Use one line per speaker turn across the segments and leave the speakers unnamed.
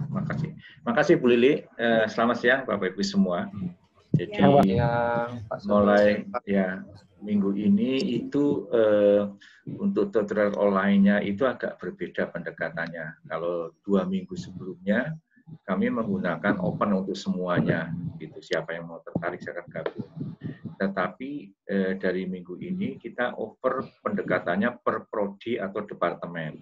Makasih. Makasih Bu Lili. Selamat siang Bapak Ibu semua. Jadi mulai ya minggu ini itu untuk tutorial online-nya itu agak berbeda pendekatannya. Kalau 2 minggu sebelumnya kami menggunakan open untuk semuanya, gitu. Siapa yang mau tertarik silakan gabung. Tetapi dari minggu ini kita over pendekatannya per prodi atau departemen.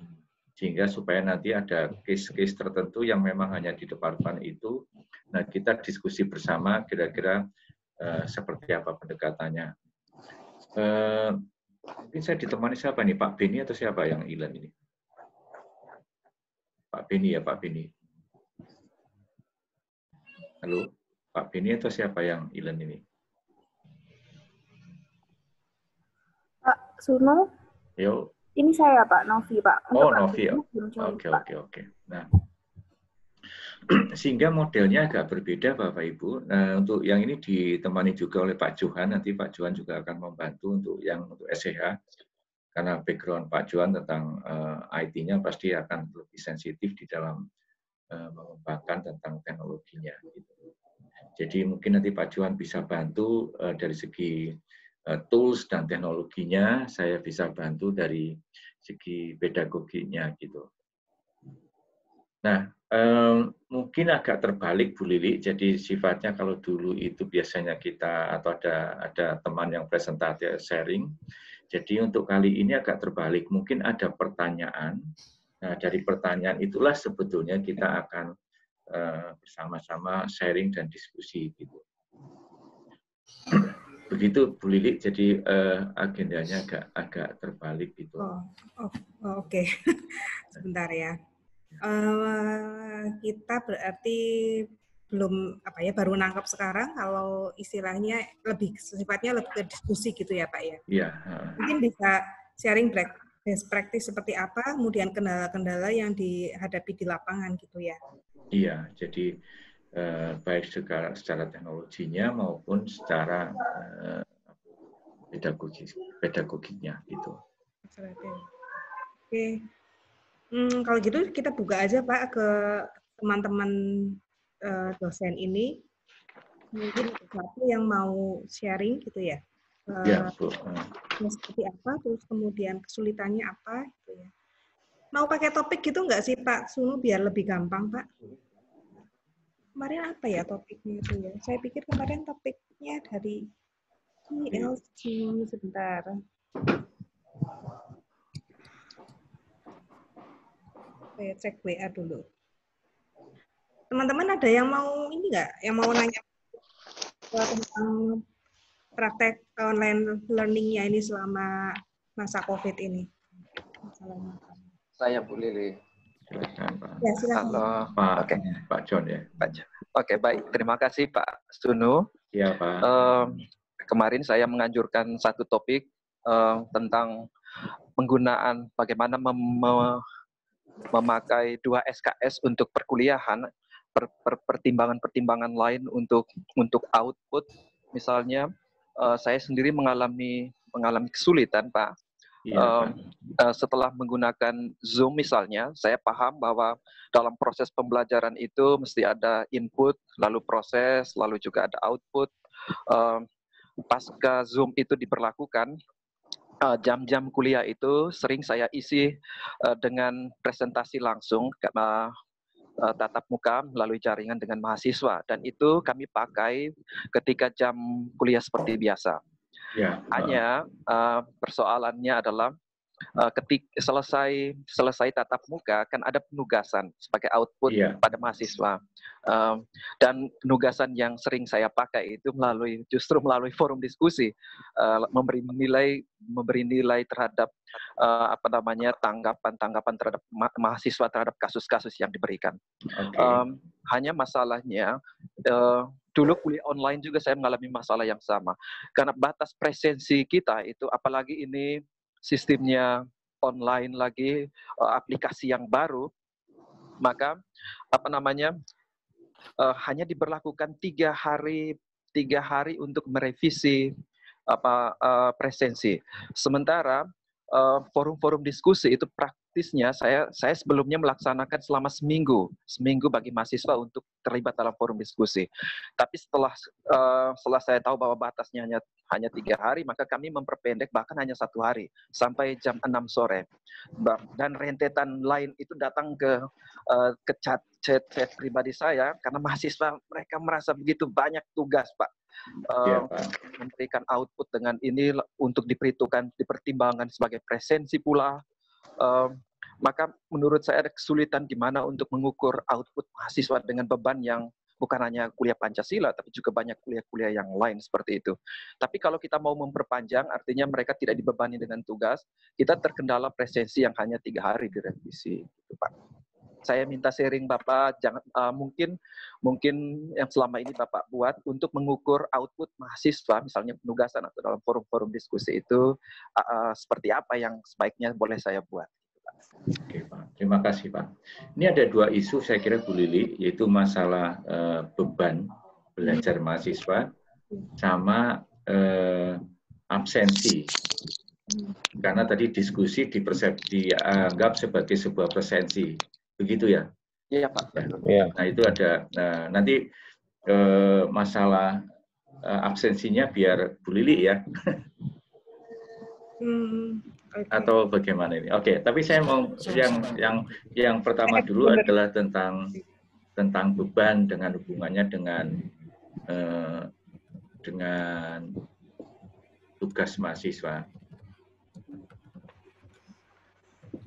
Sehingga supaya nanti ada case-case tertentu yang memang hanya di departemen itu, nah kita diskusi bersama kira-kira seperti apa pendekatannya. Mungkin saya ditemani siapa nih, Pak Beni atau siapa yang Ilan ini? Pak Beni ya, Pak Beni. Halo, Pak Beni atau siapa yang Ilan ini?
Pak Suno?
Yo.
Ini saya Pak Novi, Pak.
Oh, Novi. Oke. Nah, sehingga modelnya agak berbeda Bapak Ibu. Nah, untuk yang ini ditemani juga oleh Pak Johan, nanti Pak Johan juga akan membantu untuk SEH, karena background Pak Johan tentang IT-nya pasti akan lebih sensitif di dalam mengembangkan tentang teknologinya. Gitu. Jadi mungkin nanti Pak Johan bisa bantu dari segi tools dan teknologinya, saya bisa bantu dari segi pedagoginya gitu. Nah, mungkin agak terbalik Bu Lili. Jadi sifatnya kalau dulu itu biasanya kita atau ada teman yang presentasi sharing. Jadi untuk kali ini agak terbalik. Mungkin ada pertanyaan. Nah, dari pertanyaan itulah sebetulnya kita akan bersama-sama sharing dan diskusi gitu. Begitu Bu Lili, jadi agendanya agak terbalik gitu.
Oke. Sebentar ya. Kita berarti belum baru nangkap sekarang kalau istilahnya sifatnya lebih ke diskusi gitu ya Pak ya.
Iya.
Mungkin bisa sharing best practice seperti apa, kemudian kendala-kendala yang dihadapi di lapangan gitu ya.
Iya, jadi baik secara teknologinya maupun secara pedagoginya gitu.
Oke. Kalau gitu kita buka aja Pak ke teman-teman dosen ini. Mungkin satu yang mau sharing gitu ya.
Ya, Bu.
Seperti apa, terus kemudian kesulitannya apa gitu ya. Mau pakai topik gitu nggak sih Pak Sunu biar lebih gampang Pak? Kemarin apa ya topiknya itu ya? Saya pikir kemarin topiknya dari ILC, sebentar. Saya cek WA dulu. Teman-teman ada yang mau ini nggak? Yang mau nanya tentang praktek online learning-nya ini selama masa COVID ini?
Saya Bu Lili.
Ya, silakan.
Halo,
Pak John ya.
Oke, baik. Terima kasih Pak Sunu.
Iya Pak.
Kemarin saya menganjurkan satu topik tentang penggunaan bagaimana memakai 2 SKS untuk perkuliahan, pertimbangan-pertimbangan lain untuk output. Misalnya, saya sendiri mengalami kesulitan Pak. Setelah menggunakan Zoom misalnya, saya paham bahwa dalam proses pembelajaran itu mesti ada input, lalu proses, lalu juga ada output. Pasca Zoom itu diberlakukan, jam-jam kuliah itu sering saya isi dengan presentasi langsung karena tatap muka melalui jaringan dengan mahasiswa, dan itu kami pakai ketika jam kuliah seperti biasa.
Ya,
hanya persoalannya adalah ketika selesai tatap muka kan ada penugasan sebagai output pada mahasiswa, dan penugasan yang sering saya pakai itu justru melalui forum diskusi, memberi nilai terhadap tanggapan terhadap mahasiswa terhadap kasus-kasus yang diberikan. Hanya masalahnya dulu kuliah online juga saya mengalami masalah yang sama karena batas presensi kita itu, apalagi ini sistemnya online lagi, aplikasi yang baru, maka hanya diberlakukan 3 hari untuk merevisi presensi. Sementara forum-forum diskusi itu praktisnya saya sebelumnya melaksanakan selama seminggu bagi mahasiswa untuk terlibat dalam forum diskusi. Tapi setelah saya tahu bahwa batasnya hanya 3 hari, maka kami memperpendek bahkan hanya 1 hari sampai jam 6 sore. Dan rentetan lain itu datang ke chat pribadi saya karena mahasiswa mereka merasa begitu banyak tugas, Pak. Memberikan output dengan ini untuk dipertimbangkan sebagai presensi pula. Maka menurut saya ada kesulitan di mana untuk mengukur output mahasiswa dengan beban yang bukan hanya kuliah Pancasila, tapi juga banyak kuliah-kuliah yang lain seperti itu. Tapi kalau kita mau memperpanjang, artinya mereka tidak dibebani dengan tugas, kita terkendala presensi yang hanya 3 hari direvisi, gitu, Pak. Saya minta sharing Bapak, mungkin yang selama ini Bapak buat untuk mengukur output mahasiswa, misalnya penugasan atau dalam forum-forum diskusi itu, seperti apa yang sebaiknya boleh saya buat.
Oke, Pak. Terima kasih, Pak. Ini ada 2 isu saya kira Bu Lili, yaitu masalah beban belajar mahasiswa sama absensi. Karena tadi diskusi dianggap sebagai sebuah presensi. Begitu ya?
Iya, Pak.
Ya. Nah, itu ada. Nah, nanti masalah absensinya biar Bu Lili ya.
Okay.
Atau bagaimana ini? Oke, tapi saya mau yang pertama dulu adalah tentang beban dengan hubungannya dengan tugas mahasiswa.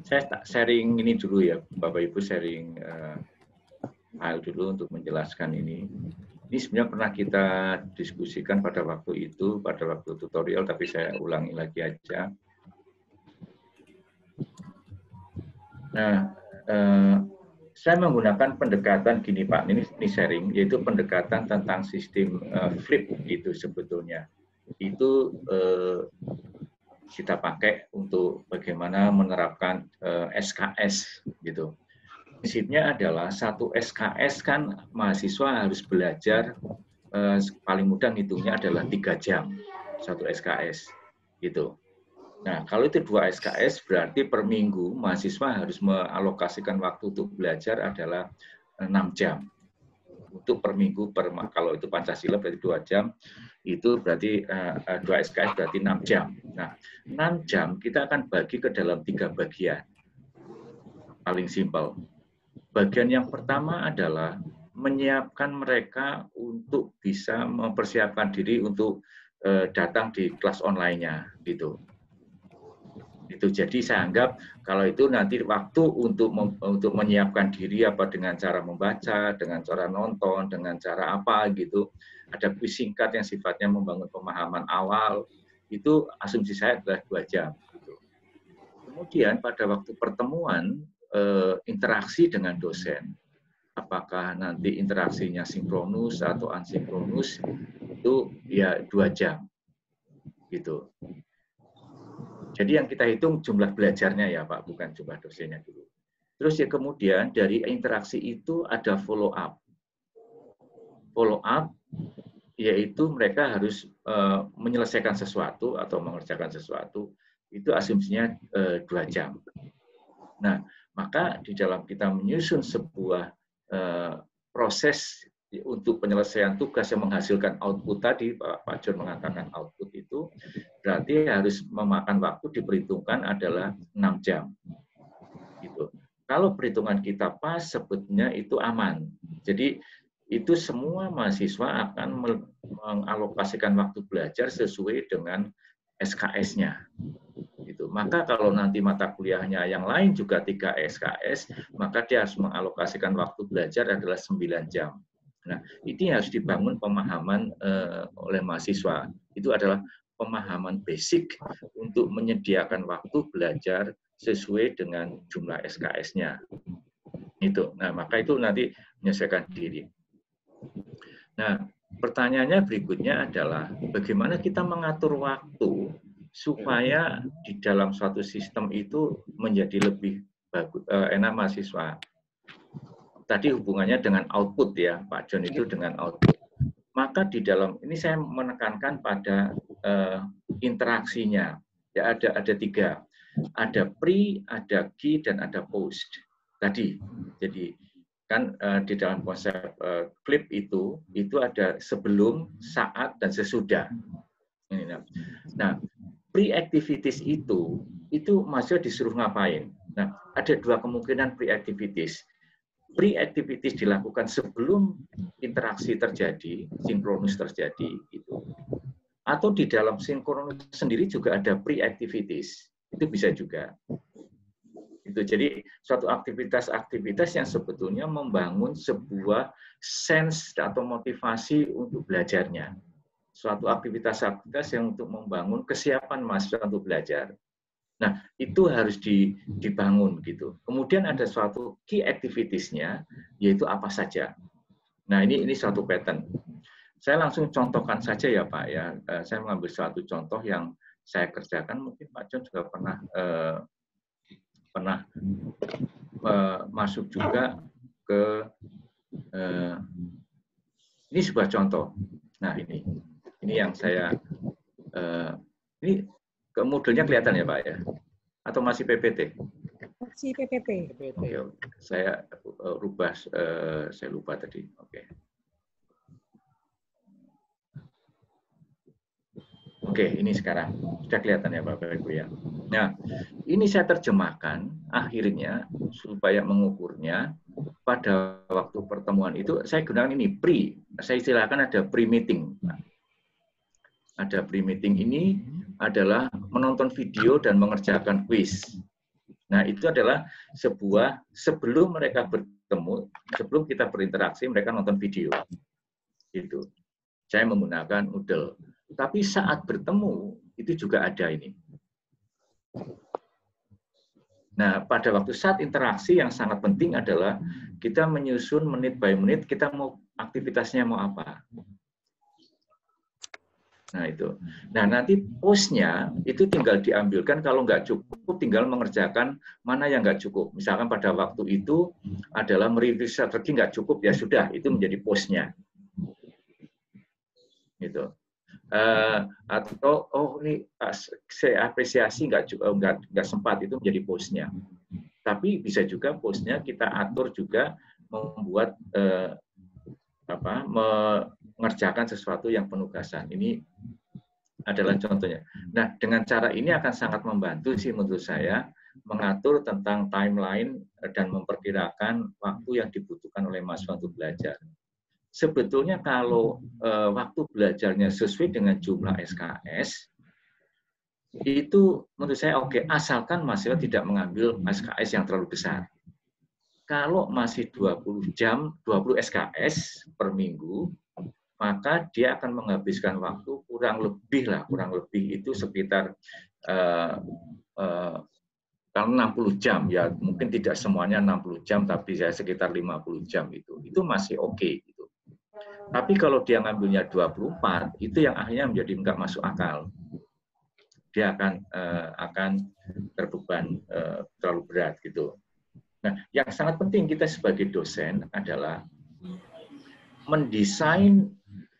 Saya sharing ini dulu ya, Bapak Ibu, sharing file dulu untuk menjelaskan ini. Ini sebenarnya pernah kita diskusikan pada waktu itu, pada waktu tutorial, tapi saya ulangi lagi aja. Nah, saya menggunakan pendekatan gini Pak, ini sharing, yaitu pendekatan tentang sistem flip itu sebetulnya. Itu kita pakai untuk bagaimana menerapkan SKS gitu. Prinsipnya adalah satu SKS kan mahasiswa harus belajar paling mudah ngitungnya adalah 3 jam satu SKS gitu. Nah, kalau itu 2 SKS berarti per minggu mahasiswa harus mengalokasikan waktu untuk belajar adalah 6 jam. Untuk per minggu, kalau itu Pancasila berarti 2 jam, itu berarti 2 SKS berarti 6 jam. Nah, 6 jam kita akan bagi ke dalam 3 bagian. Paling simpel. Bagian yang pertama adalah menyiapkan mereka untuk bisa mempersiapkan diri untuk datang di kelas online-nya gitu. Itu jadi saya anggap kalau itu nanti waktu untuk menyiapkan diri apa dengan cara membaca, dengan cara nonton, dengan cara apa gitu. Ada kuis singkat yang sifatnya membangun pemahaman awal. Itu asumsi saya adalah 2 jam gitu. Kemudian pada waktu pertemuan interaksi dengan dosen, apakah nanti interaksinya sinkronus atau asinkronus, itu ya 2 jam gitu. Jadi yang kita hitung jumlah belajarnya ya Pak, bukan jumlah dosennya dulu. Terus ya kemudian dari interaksi itu ada follow up. Follow up yaitu mereka harus menyelesaikan sesuatu atau mengerjakan sesuatu, itu asumsinya 2 jam. Nah, maka di dalam kita menyusun sebuah proses untuk penyelesaian tugas yang menghasilkan output tadi, Pak John mengatakan output itu, berarti harus memakan waktu diperhitungkan adalah 6 jam. Gitu. Kalau perhitungan kita pas, sebetulnya itu aman. Jadi itu semua mahasiswa akan mengalokasikan waktu belajar sesuai dengan SKS-nya. Gitu. Maka kalau nanti mata kuliahnya yang lain juga 3 SKS, maka dia harus mengalokasikan waktu belajar adalah 9 jam. Nah, ini harus dibangun pemahaman oleh mahasiswa. Itu adalah pemahaman basic untuk menyediakan waktu belajar sesuai dengan jumlah SKS-nya. Itu. Nah, maka itu nanti menyesuaikan diri. Nah, pertanyaannya berikutnya adalah bagaimana kita mengatur waktu supaya di dalam suatu sistem itu menjadi lebih bagus, enak mahasiswa. Tadi hubungannya dengan output ya, Pak John itu dengan output. Maka di dalam ini saya menekankan pada interaksinya. Ya ada 3. ada pre, ada key, dan ada post. Tadi, jadi kan di dalam konsep flip itu ada sebelum, saat, dan sesudah. Nah, pre-activities itu mahasiswa disuruh ngapain? Nah, ada dua kemungkinan pre-activities. Pre-activities dilakukan sebelum interaksi terjadi, sinkronus terjadi, gitu. Atau di dalam sinkronus sendiri juga ada pre-activities. Itu bisa juga. Itu jadi suatu aktivitas-aktivitas yang sebetulnya membangun sebuah sense atau motivasi untuk belajarnya. Suatu aktivitas-aktivitas yang untuk membangun kesiapan mahasiswa untuk belajar. Nah, itu harus dibangun gitu. Kemudian ada suatu key activities-nya, yaitu apa saja. Nah, ini suatu pattern. Saya langsung contohkan saja ya Pak ya. Saya mengambil suatu contoh yang saya kerjakan, mungkin Pak John juga pernah masuk juga ke ini sebuah contoh. Nah, ini yang saya ini ke modelnya kelihatan ya Pak ya? Atau masih PPT?
Masih PPT.
Oke, saya rubah, saya lupa tadi. Oke. Oke, ini sekarang sudah kelihatan ya Bapak Ibu ya. Nah, ini saya terjemahkan akhirnya supaya mengukurnya pada waktu pertemuan itu saya gunakan ini pre. Saya istilahkan ada pre-meeting. Ada pre-meeting ini adalah menonton video dan mengerjakan quiz. Nah, itu adalah sebuah sebelum mereka bertemu, sebelum kita berinteraksi mereka nonton video. Gitu. Saya menggunakan Moodle. Tapi saat bertemu, itu juga ada ini. Nah, pada waktu saat interaksi yang sangat penting adalah kita menyusun menit by menit, kita mau aktivitasnya mau apa. Nah, itu. Nah, nanti postnya itu tinggal diambilkan, kalau nggak cukup, tinggal mengerjakan mana yang nggak cukup. Misalkan pada waktu itu adalah mereview strategi nggak cukup, ya sudah, itu menjadi postnya. Gitu. Atau ini saya apresiasi nggak sempat, itu menjadi postnya. Tapi bisa juga postnya kita atur juga membuat mengerjakan sesuatu yang penugasan. Ini adalah contohnya. Nah, dengan cara ini akan sangat membantu sih menurut saya mengatur tentang timeline dan memperkirakan waktu yang dibutuhkan oleh mahasiswa untuk belajar. Sebetulnya kalau waktu belajarnya sesuai dengan jumlah SKS, itu menurut saya oke, asalkan mahasiswa tidak mengambil SKS yang terlalu besar. Kalau masih 20 jam, 20 SKS per minggu, maka dia akan menghabiskan waktu kurang lebih itu sekitar kalau 60 jam, ya mungkin tidak semuanya 60 jam, tapi saya sekitar 50 jam itu masih oke. Gitu. Tapi kalau dia ngambilnya 24, itu yang akhirnya menjadi nggak masuk akal. Dia akan terbeban terlalu berat gitu. Nah, yang sangat penting kita sebagai dosen adalah mendesain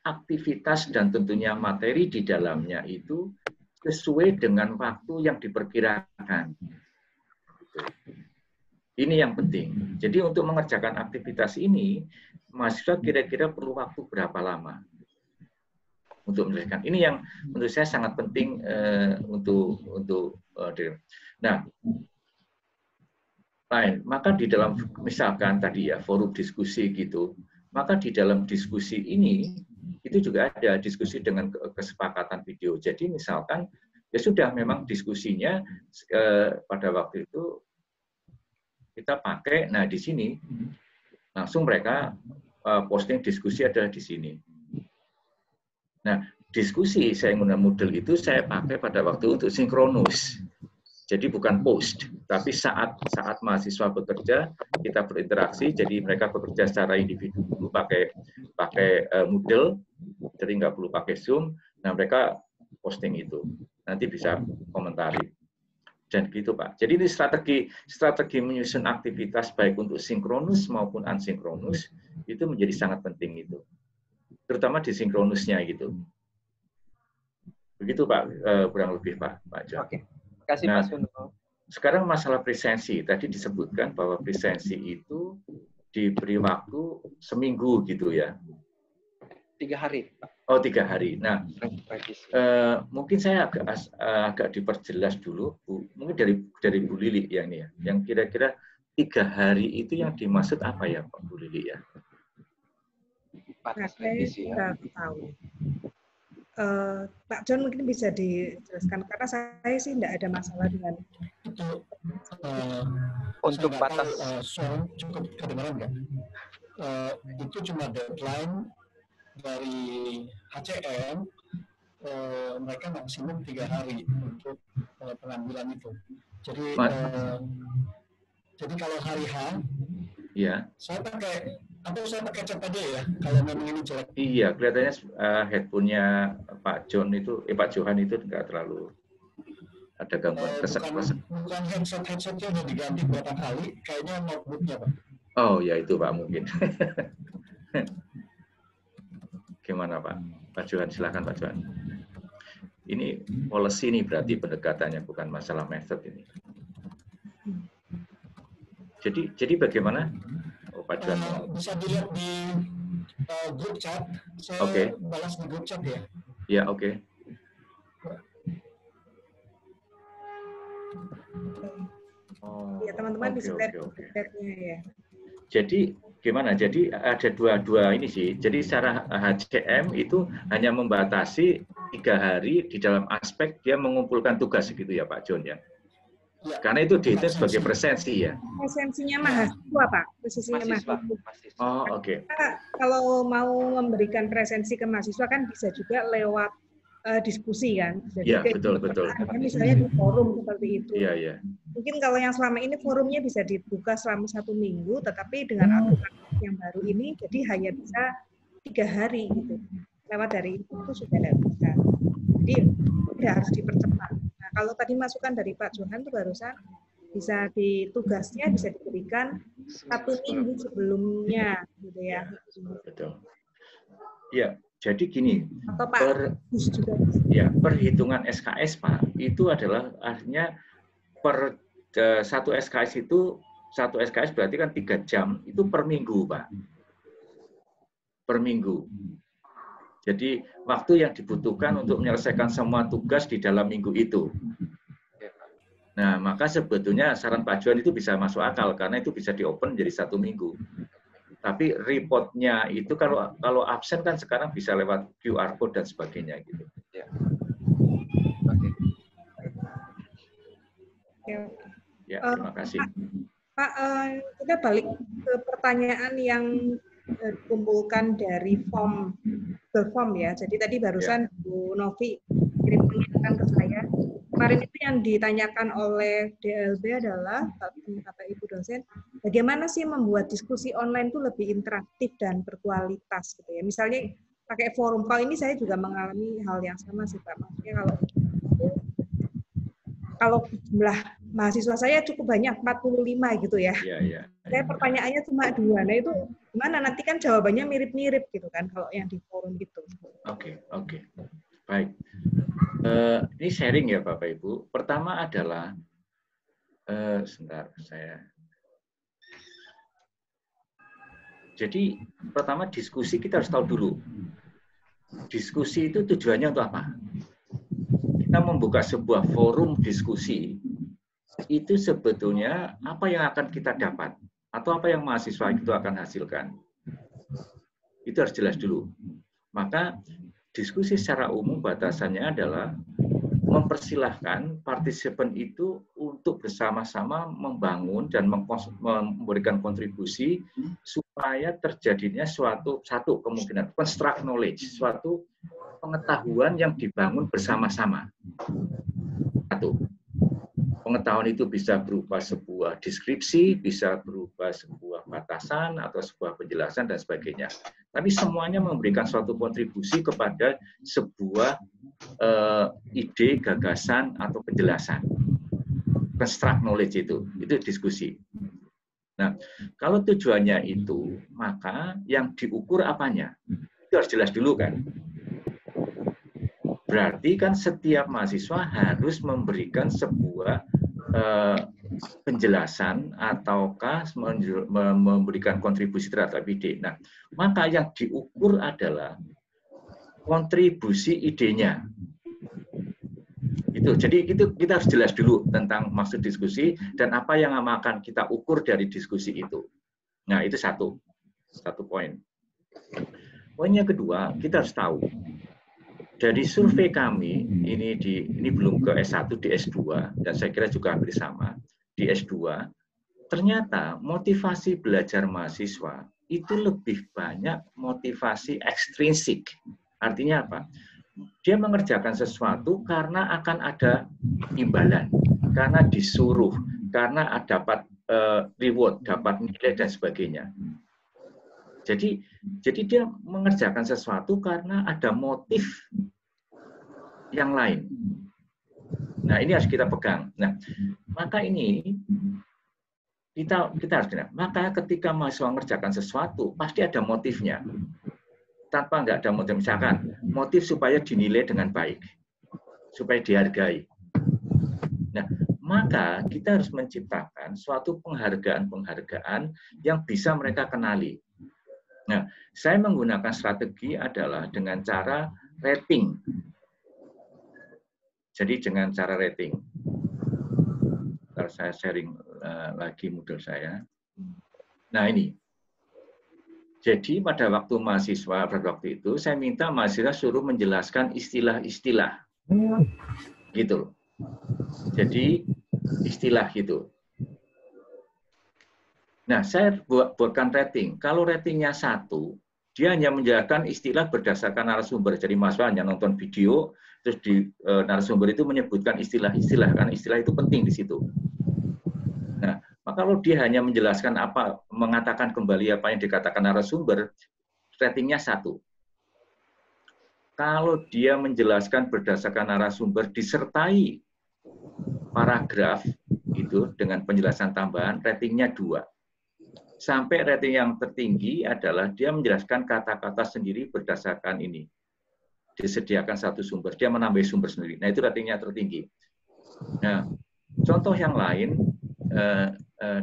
aktivitas dan tentunya materi di dalamnya itu sesuai dengan waktu yang diperkirakan. Ini yang penting. Jadi untuk mengerjakan aktivitas ini, mahasiswa kira-kira perlu waktu berapa lama untuk menyelesaikan. Ini yang menurut saya sangat penting Nah, maka di dalam misalkan tadi ya forum diskusi gitu, maka di dalam diskusi ini itu juga ada diskusi dengan kesepakatan video. Jadi misalkan ya sudah memang diskusinya pada waktu itu kita pakai, nah di sini langsung mereka posting diskusi adalah di sini. Nah, diskusi saya menggunakan model itu saya pakai pada waktu untuk sinkronus. Jadi bukan post, tapi saat mahasiswa bekerja kita berinteraksi. Jadi mereka bekerja secara individu dulu pakai Moodle, jadi nggak perlu pakai Zoom. Nah mereka posting itu, nanti bisa komentari. Dan gitu Pak. Jadi ini strategi menyusun aktivitas baik untuk sinkronus maupun asinkronus itu menjadi sangat penting itu. Terutama di sinkronusnya gitu. Begitu Pak, kurang lebih Pak John.
Oke. Terima kasih Pak Suno.
sekarang masalah presensi. Tadi disebutkan bahwa presensi itu diberi waktu seminggu gitu ya.
3 hari, Pak.
Oh, 3 hari. Nah,
Revisi.
mungkin saya agak diperjelas dulu, Bu. Mungkin dari Bu Lili ya ini ya. Yang kira-kira 3 hari itu yang dimaksud apa ya, Pak Bu Lili ya?
Batas
Saya
revisi ya.
tidak tahu. Pak John mungkin bisa dijelaskan karena saya sih tidak ada masalah dengan
Untuk batas
suara cukup kedengaran nggak? Itu cuma deadline dari HCM, mereka maksimum 3 hari untuk pengambilan itu. Jadi kalau hari H,
ya.
saya pakai cat aja ya. Kalau memang ini jelek.
Iya, kelihatannya headphone-nya Pak Johan itu nggak terlalu ada gangguan kesek-kesek.
Bukan headsetnya udah diganti berapa kali, kayaknya notebooknya Pak.
Oh ya itu Pak mungkin. Gimana Pak? Pak Johan, silakan Pak Johan. Ini policy nih berarti pendekatannya, bukan masalah method ini. Jadi bagaimana? Oh, Pak Johan.
Bisa dilihat di grup chat. Saya balas di grup chat ya.
Ya, oke.
Ya teman-teman bisa lihat chatnya ya.
Jadi gimana? Jadi ada dua ini sih. Jadi secara HCM itu hanya membatasi 3 hari di dalam aspek dia mengumpulkan tugas gitu ya Pak John ya. Ya. Karena itu dihitung sebagai presensi ya.
Presensinya mahasiswa Pak. Presensinya mahasiswa.
Oh oke.
Kalau mau memberikan presensi ke mahasiswa kan bisa juga lewat diskusi kan.
Iya betul.
Misalnya di forum seperti itu.
Iya.
Mungkin kalau yang selama ini forumnya bisa dibuka selama 1 minggu, tetapi dengan aturan yang baru ini jadi hanya bisa 3 hari gitu. Lewat dari itu sudah tidak bisa. Jadi tidak harus dipercepat. Nah, kalau tadi masukan dari Pak Johan itu barusan bisa tugasnya bisa diberikan 1 minggu sebelumnya gitu ya.
Betul. Ya, jadi gini.
Atau Pak
perhitungan SKS Pak itu adalah artinya per 1 SKS itu 1 SKS berarti kan 3 jam itu per minggu Pak. Per minggu. Jadi waktu yang dibutuhkan untuk menyelesaikan semua tugas di dalam minggu itu. Nah, maka sebetulnya saran Pak Johan itu bisa masuk akal karena itu bisa di-open jadi 1 minggu. Tapi reportnya itu kalau absen kan sekarang bisa lewat QR code dan sebagainya gitu.
Ya.
Ya, terima kasih.
Pak, kita balik ke pertanyaan yang dikumpulkan dari form ya. Jadi tadi barusan Bu Novi kirimkan ke saya. Kemarin itu yang ditanyakan oleh DLB adalah Bapak Ibu dosen, bagaimana sih membuat diskusi online itu lebih interaktif dan berkualitas gitu ya. Misalnya pakai forum. Kalau ini saya juga mengalami hal yang sama sih Pak. Maksudnya kalau jumlah mahasiswa saya cukup banyak, 45 gitu ya.
Iya.
Saya pertanyaannya cuma 2. Nah itu gimana? Nanti kan jawabannya mirip-mirip gitu kan kalau yang di forum gitu.
Oke. Baik. Ini sharing ya Bapak Ibu. Pertama adalah, sebentar saya. Jadi pertama diskusi kita harus tahu dulu. Diskusi itu tujuannya untuk apa? Kita membuka sebuah forum diskusi, itu sebetulnya apa yang akan kita dapat atau apa yang mahasiswa itu akan hasilkan. Itu harus jelas dulu. Maka diskusi secara umum batasannya adalah mempersilahkan partisipan itu untuk bersama-sama membangun dan memberikan kontribusi supaya terjadinya satu kemungkinan construct knowledge, suatu pengetahuan yang dibangun bersama-sama. Pengetahuan itu bisa berupa sebuah deskripsi, bisa berupa sebuah batasan atau sebuah penjelasan dan sebagainya. Tapi semuanya memberikan suatu kontribusi kepada sebuah ide, gagasan atau penjelasan. Construct knowledge itu diskusi. Nah, kalau tujuannya itu, maka yang diukur apanya? Itu harus jelas dulu kan. Berarti kan setiap mahasiswa harus memberikan sebuah penjelasan ataukah memberikan kontribusi terhadap ide. Nah, maka yang diukur adalah kontribusi idenya. Itu. Jadi itu kita harus jelas dulu tentang maksud diskusi dan apa yang akan kita ukur dari diskusi itu. Nah, itu satu poin. Poin yang kedua, kita harus tahu dari survei kami ini belum ke S1 di S2 dan saya kira juga hampir sama di S2, ternyata motivasi belajar mahasiswa itu lebih banyak motivasi ekstrinsik. Artinya apa? Dia mengerjakan sesuatu karena akan ada imbalan, karena disuruh, karena dapat reward, dapat nilai dan sebagainya. Jadi dia mengerjakan sesuatu karena ada motif yang lain. Nah, ini harus kita pegang. Nah, maka ini kita harus kenal. Maka ketika mahasiswa mengerjakan sesuatu, pasti ada motifnya. Tanpa nggak ada motif, misalkan motif supaya dinilai dengan baik, supaya dihargai. Nah, maka kita harus menciptakan suatu penghargaan yang bisa mereka kenali. Nah, saya menggunakan strategi adalah dengan cara rating. Jadi dengan cara rating. Kalau saya sharing lagi model saya. Nah, ini. Jadi pada waktu itu saya minta mahasiswa suruh menjelaskan istilah-istilah. Gitu. Jadi istilah gitu. Nah, saya buatkan rating. Kalau ratingnya 1, dia hanya menjelaskan istilah berdasarkan narasumber. Jadi mahasiswa hanya nonton video, terus di narasumber itu menyebutkan istilah-istilah, karena istilah itu penting di situ. Nah, maka kalau dia hanya menjelaskan mengatakan kembali apa yang dikatakan narasumber, ratingnya 1. Kalau dia menjelaskan berdasarkan narasumber disertai paragraf itu dengan penjelasan tambahan, ratingnya 2. Sampai rating yang tertinggi adalah dia menjelaskan kata-kata sendiri berdasarkan ini. Disediakan satu sumber, dia menambah sumber sendiri. Nah, itu ratingnya tertinggi. Nah, contoh yang lain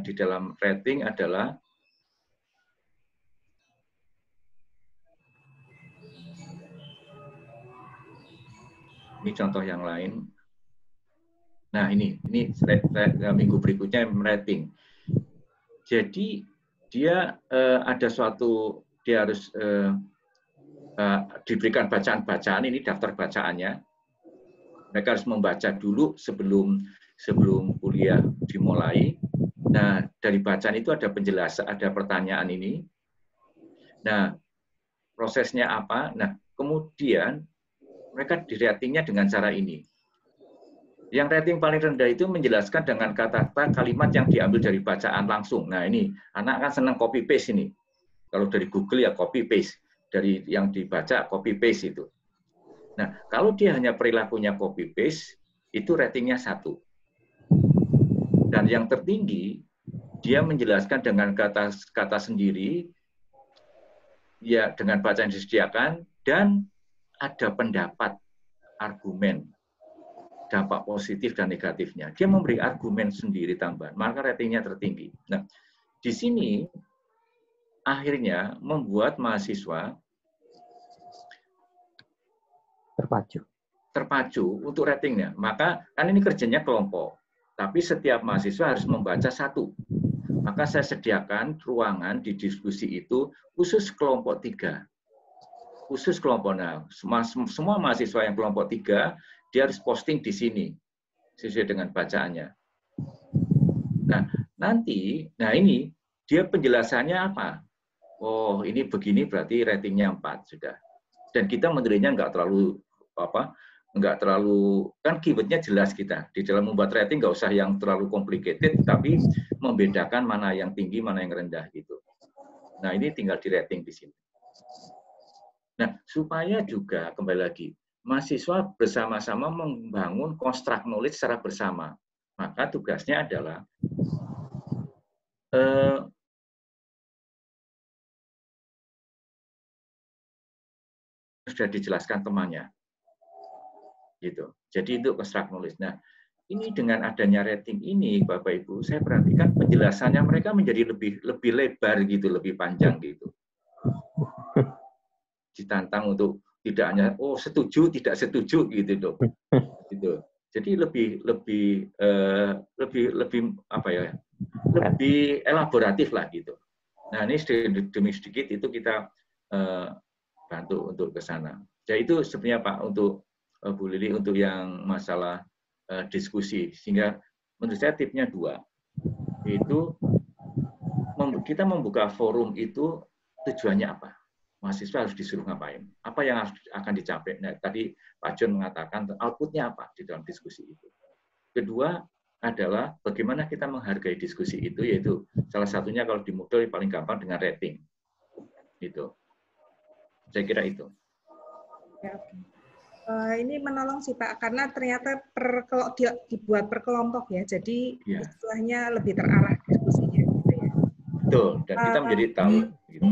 di dalam rating adalah ini contoh yang lain. Nah, ini minggu berikutnya rating. Jadi dia ada dia harus diberikan bacaan-bacaan, ini daftar bacaannya. Mereka harus membaca dulu sebelum kuliah dimulai. Nah, dari bacaan itu ada penjelasan, ada pertanyaan ini. Nah, prosesnya apa? Nah, kemudian mereka di-ratingnya dengan cara ini. Yang rating paling rendah itu menjelaskan dengan kata-kata kalimat yang diambil dari bacaan langsung. Nah, ini anak kan senang copy paste ini. Kalau dari Google ya copy paste, dari yang dibaca copy paste itu. Nah, kalau dia hanya perilakunya copy paste, itu ratingnya 1. Dan yang tertinggi dia menjelaskan dengan kata sendiri, ya dengan bacaan yang disediakan dan ada pendapat, argumen. Dampak positif dan negatifnya. Dia memberi argumen sendiri tambahan, maka ratingnya tertinggi. Nah, di sini akhirnya membuat mahasiswa terpacu untuk ratingnya. Maka kan ini kerjanya kelompok, tapi setiap mahasiswa harus membaca 1. Maka saya sediakan ruangan di diskusi itu khusus kelompok 3. Khusus kelompok. Nah, semua mahasiswa yang kelompok 3 dia harus posting di sini sesuai dengan bacaannya. Nah, ini dia penjelasannya apa? Oh, ini begini berarti ratingnya 4 sudah. Dan kita menilainya nggak terlalu kan keywordnya jelas kita. Di dalam membuat rating nggak usah yang terlalu complicated, tapi membedakan mana yang tinggi, mana yang rendah gitu. Nah, ini tinggal di rating di sini. Nah, supaya juga kembali lagi mahasiswa bersama-sama membangun construct knowledge secara bersama. Maka tugasnya adalah sudah dijelaskan temannya. Gitu. Jadi itu construct knowledge. Nah, ini dengan adanya rating ini, Bapak Ibu, saya perhatikan penjelasannya mereka menjadi lebih lebar gitu, lebih panjang gitu. Ditantang untuk tidak hanya setuju, tidak setuju gitu dong. Gitu. Jadi lebih apa ya? Lebih elaboratif lah gitu. Nah, ini demi sedikit itu kita bantu untuk ke sana. Jadi itu sebenarnya Pak untuk Bu Lili untuk yang masalah diskusi, sehingga menurut saya tipnya 2, yaitu kita membuka forum itu tujuannya apa? Mahasiswa harus disuruh ngapain? Apa yang akan dicapai? Nah, tadi Pak John mengatakan outputnya apa di dalam diskusi itu. Kedua adalah bagaimana kita menghargai diskusi itu, yaitu salah satunya kalau di Moodle paling gampang dengan rating. Gitu. Saya kira itu.
Ya, oke. Ini menolong sih Pak, karena ternyata dibuat per kelompok ya, jadi istilahnya lebih terarah diskusinya gitu ya.
Betul, dan kita menjadi tahu. Gitu.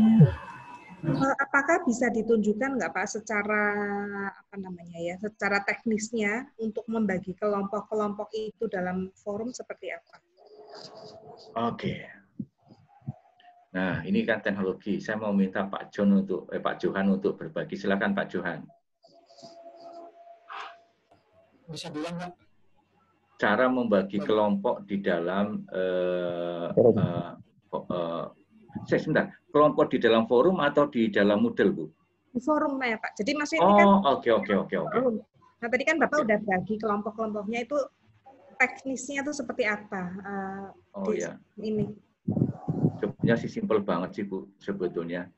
Apakah bisa ditunjukkan nggak Pak secara secara teknisnya untuk membagi kelompok-kelompok itu dalam forum seperti apa?
Oke. Nah, ini kan teknologi. Saya mau minta Pak Johan untuk berbagi. Silakan Pak Johan.
Bisa bilang nggak?
Cara membagi kelompok di dalam sebentar, kelompok di dalam forum atau di dalam Moodle, Bu?
Di forum ya Pak. Jadi maksudnya ini kan
oke.
Nah, tadi kan Bapak udah bagi kelompok-kelompoknya itu teknisnya itu seperti apa? Ini.
Sebenarnya sih simpel banget sih Bu, sebetulnya.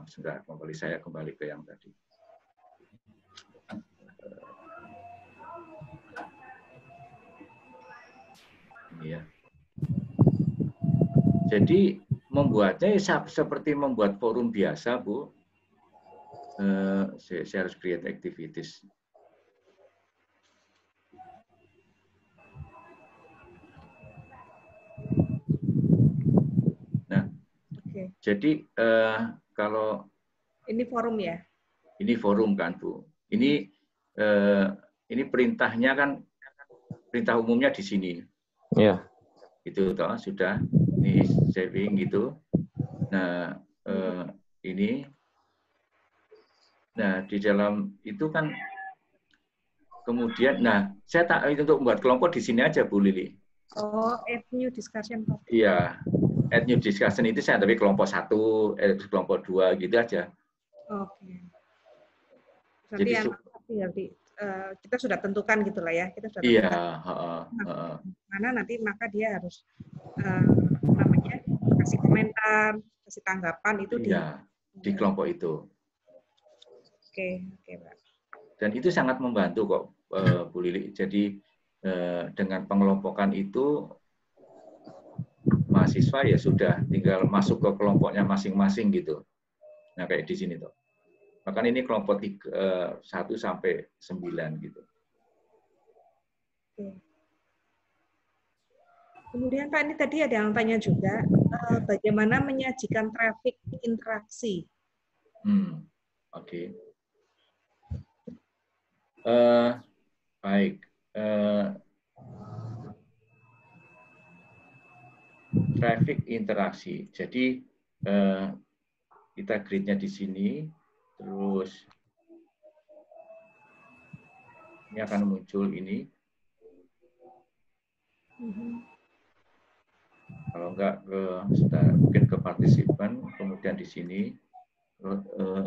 Sudah saya kembali ke yang tadi. Ini ya. Jadi membuatnya seperti membuat forum biasa, Bu. Saya harus create activities. Nah, jadi kalau
ini forum ya?
Ini forum kan, Bu. Ini perintahnya kan perintah umumnya di sini.
Iya.
Itu toh sudah. Ini saving gitu. Nah, ini. Nah, di dalam itu kan kemudian, saya tak untuk membuat kelompok di sini aja, Bu Lili.
Add new discussion.
Iya, add new discussion itu saya tapi kelompok 1, kelompok 2 gitu aja.
Oke. Jadi kita sudah tentukan gitulah ya. Kita sudah tentukan. Mana nanti maka dia harus kasih komentar, kasih tanggapan itu
di kelompok itu.
Oke, Pak.
Dan itu sangat membantu kok, Bu Lili. Jadi dengan pengelompokan itu mahasiswa ya sudah tinggal masuk ke kelompoknya masing-masing gitu. Nah kayak di sini tuh. Bahkan ini kelompok 1 sampai 9 gitu.
Oke. Kemudian Pak, ini tadi ada yang tanya juga, bagaimana menyajikan traffic interaksi?
Oke. Baik. Traffic interaksi. Jadi kita grid-nya di sini, terus ini akan muncul ini. Kalau enggak mungkin ke partisipan, kemudian di sini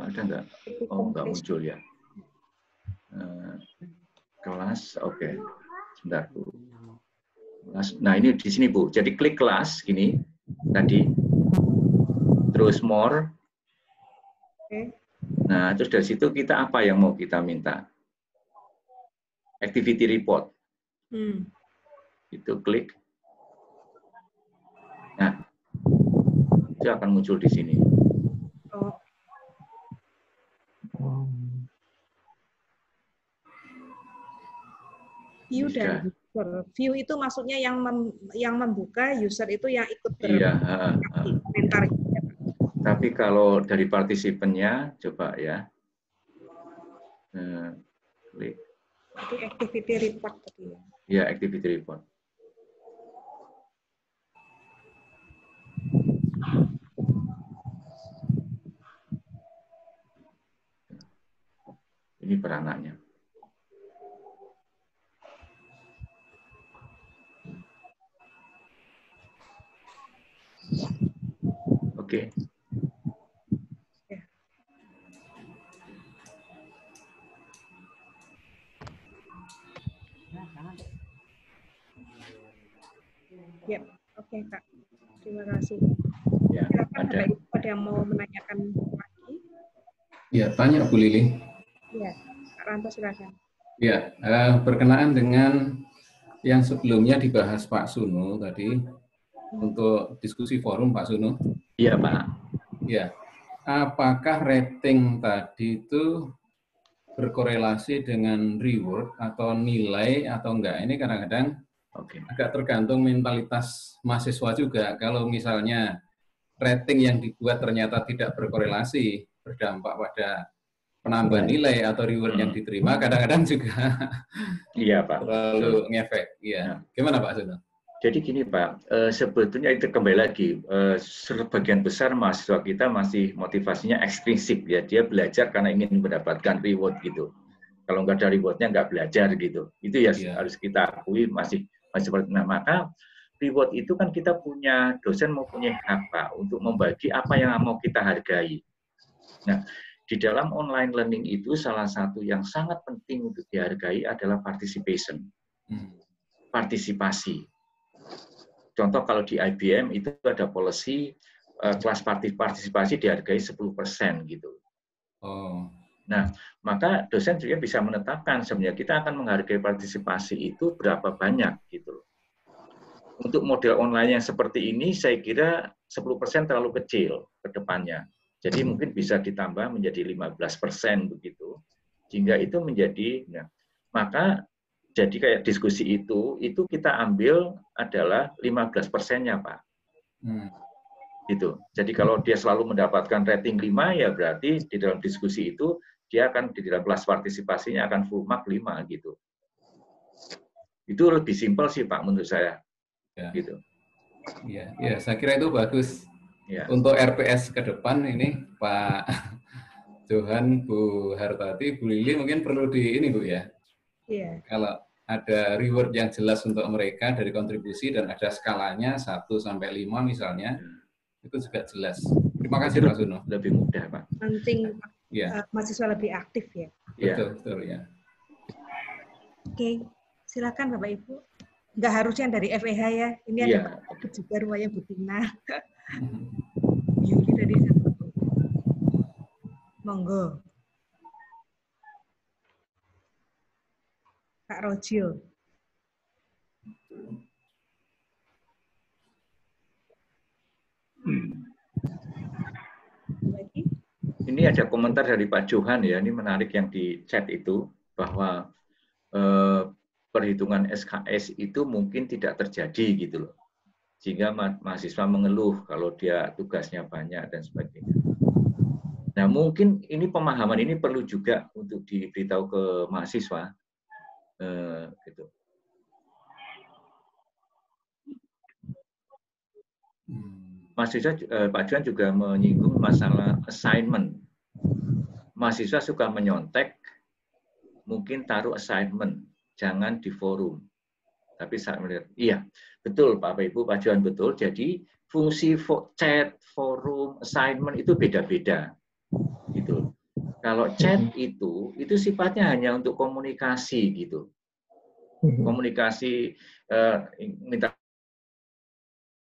ada enggak? Enggak muncul ya. Kelas, oke. Sebentar, Bu. Nah, ini di sini, Bu. Jadi klik kelas gini tadi. Terus more. Nah, terus dari situ kita apa yang mau kita minta? Activity report. Itu klik. Nah, itu akan muncul di sini.
View dan user. View itu maksudnya yang membuka, user itu yang ikut komentar.
Tapi kalau dari partisipannya, coba ya. Klik.
Jadi activity report tadi ya.
Ya, activity report. Ini peranannya. Oke.
Ya, oke Kak. Terima kasih.
Ya,
silakan
ada.
Ada yang mau menanyakan lagi?
Ya, tanya Bu Lili.
Ya, Kak Ranto silakan.
Ya, berkenaan dengan yang sebelumnya dibahas Pak Suno tadi untuk diskusi forum Pak Suno.
Iya Pak.
Ya, apakah rating tadi itu berkorelasi dengan reward atau nilai atau enggak? Ini kadang-kadang agak tergantung mentalitas mahasiswa juga. Kalau misalnya rating yang dibuat ternyata tidak berkorelasi, berdampak pada penambahan nilai atau reward yang diterima, kadang-kadang juga
iya Pak,
terlalu ngefek. Iya. Gimana Pak Suno?
Jadi gini Pak, sebetulnya itu kembali lagi, sebagian besar mahasiswa kita masih motivasinya ekstrinsik ya, dia belajar karena ingin mendapatkan reward gitu. Kalau nggak ada rewardnya nggak belajar gitu. Itu ya harus kita akui masih seperti itu. Nah, maka reward itu kan kita punya, dosen mempunyai hak Pak untuk membagi apa yang mau kita hargai. Nah, di dalam online learning itu salah satu yang sangat penting untuk dihargai adalah participation. Partisipasi. Contoh kalau di IBM itu ada policy kelas partisipasi dihargai 10% gitu.
Oh.
Nah, maka dosen juga bisa menetapkan sebenarnya kita akan menghargai partisipasi itu berapa banyak gitu. Untuk model online yang seperti ini saya kira 10% terlalu kecil ke depannya. Jadi mungkin bisa ditambah menjadi 15% begitu. Sehingga itu menjadi, nah, maka jadi kayak diskusi itu kita ambil adalah 15%-nya Pak. Gitu. Jadi kalau dia selalu mendapatkan rating 5 ya berarti di dalam diskusi itu dia akan di dalam kelas partisipasinya akan full mark 5 gitu. Itu lebih simpel sih Pak menurut saya.
Ya.
Gitu.
Ya, ya, saya kira itu bagus.
Ya.
Untuk RPS ke depan ini Pak Johan, Bu Hartati, Bu Lili mungkin perlu di ini Bu ya.
Iya.
Kalau ada reward yang jelas untuk mereka dari kontribusi dan ada skalanya 1 sampai 5 misalnya, itu juga jelas. Terima kasih Pak Suno.
Lebih mudah Pak.
Mancing
ya.
Mahasiswa lebih aktif ya.
Betul, betul ya.
Oke, silakan Bapak Ibu. Nggak harus yang dari FEH ya. Ini ada juga rumahnya Bu Tina. Yuli tadi satu. Monggo. Kak Rojo. Lagi?
Ini ada komentar dari Pak Johan ya, ini menarik yang di chat itu, bahwa perhitungan SKS itu mungkin tidak terjadi gitu loh. Sehingga mahasiswa mengeluh kalau dia tugasnya banyak dan sebagainya. Nah mungkin ini pemahaman ini perlu juga untuk diberitahu ke mahasiswa. Gitu. Mahasiswa Pak Johan juga menyinggung masalah assignment. Mahasiswa suka menyontek, mungkin taruh assignment, jangan di forum. Tapi saya melihat, iya betul Bapak Ibu, Pak Johan betul. Jadi fungsi chat, forum, assignment itu beda-beda. Gitu. Kalau chat itu sifatnya hanya untuk komunikasi gitu. Komunikasi minta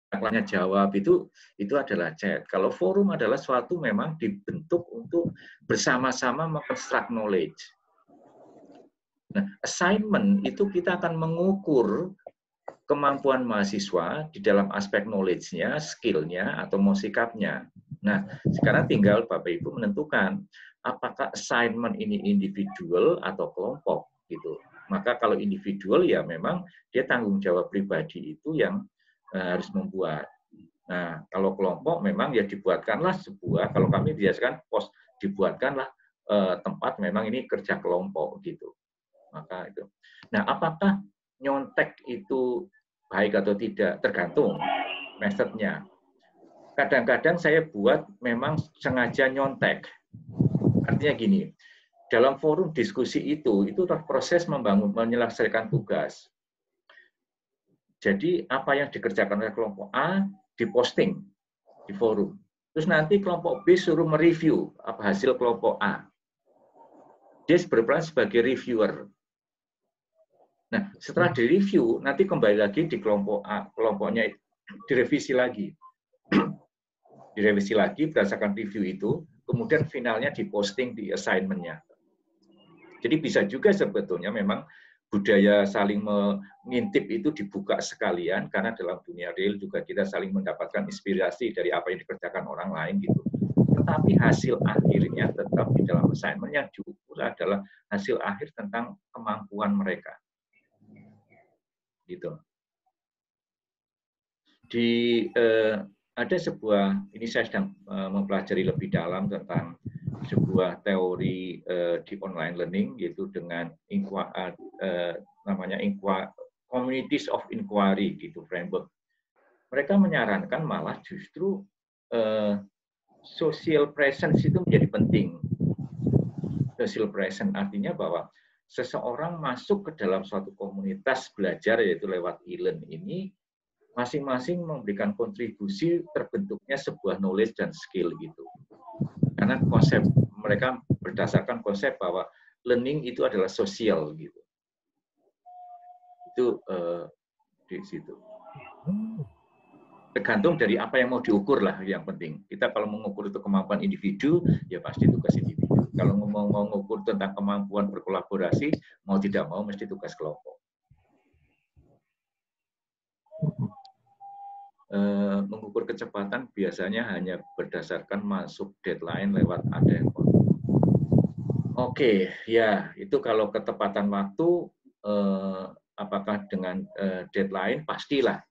tanya jawab itu adalah chat. Kalau forum adalah suatu memang dibentuk untuk bersama-sama mengkonstruk knowledge. Nah, assignment itu kita akan mengukur kemampuan mahasiswa di dalam aspek knowledge-nya, skill-nya, atau mau sikapnya. Nah, sekarang tinggal Bapak Ibu menentukan apakah assignment ini individual atau kelompok gitu. Maka kalau individual ya memang dia tanggung jawab pribadi itu yang harus membuat. Nah, kalau kelompok memang ya dibuatkanlah sebuah, kalau kami biasakan dibuatkanlah tempat memang ini kerja kelompok gitu. Maka itu. Nah, apakah nyontek itu baik atau tidak? Tergantung metodenya. Kadang-kadang saya buat memang sengaja nyontek. Artinya gini, dalam forum diskusi itu proses menyelesaikan tugas. Jadi apa yang dikerjakan oleh kelompok A diposting di forum. Terus nanti kelompok B suruh mereview apa hasil kelompok A. Dia berperan sebagai reviewer. Nah, setelah direview, nanti kembali lagi di kelompok A, kelompoknya direvisi lagi. Direvisi lagi berdasarkan review itu, kemudian finalnya diposting di assignment-nya. Jadi bisa juga sebetulnya memang budaya saling mengintip itu dibuka sekalian, karena dalam dunia real juga kita saling mendapatkan inspirasi dari apa yang dikerjakan orang lain gitu. Tetapi hasil akhirnya tetap di dalam assignment yang diukur adalah hasil akhir tentang kemampuan mereka. Gitu. Ada sebuah, ini saya sedang mempelajari lebih dalam tentang sebuah teori di online learning, yaitu dengan namanya communities of inquiry gitu framework. Mereka menyarankan malah justru social presence itu menjadi penting. Social presence artinya bahwa seseorang masuk ke dalam suatu komunitas belajar, yaitu lewat e-learn ini, masing-masing memberikan kontribusi terbentuknya sebuah knowledge dan skill gitu. Karena konsep mereka berdasarkan konsep bahwa learning itu adalah sosial gitu. Itu di situ. Tergantung dari apa yang mau diukur lah yang penting. Kita kalau mengukur itu kemampuan individu, ya pasti tugas individu. Kalau mau mengukur tentang kemampuan berkolaborasi, mau tidak mau mesti tugas kelompok. Mengukur kecepatan biasanya hanya berdasarkan masuk deadline lewat ada yang Oke, ya itu kalau ketepatan waktu, apakah dengan deadline pastilah.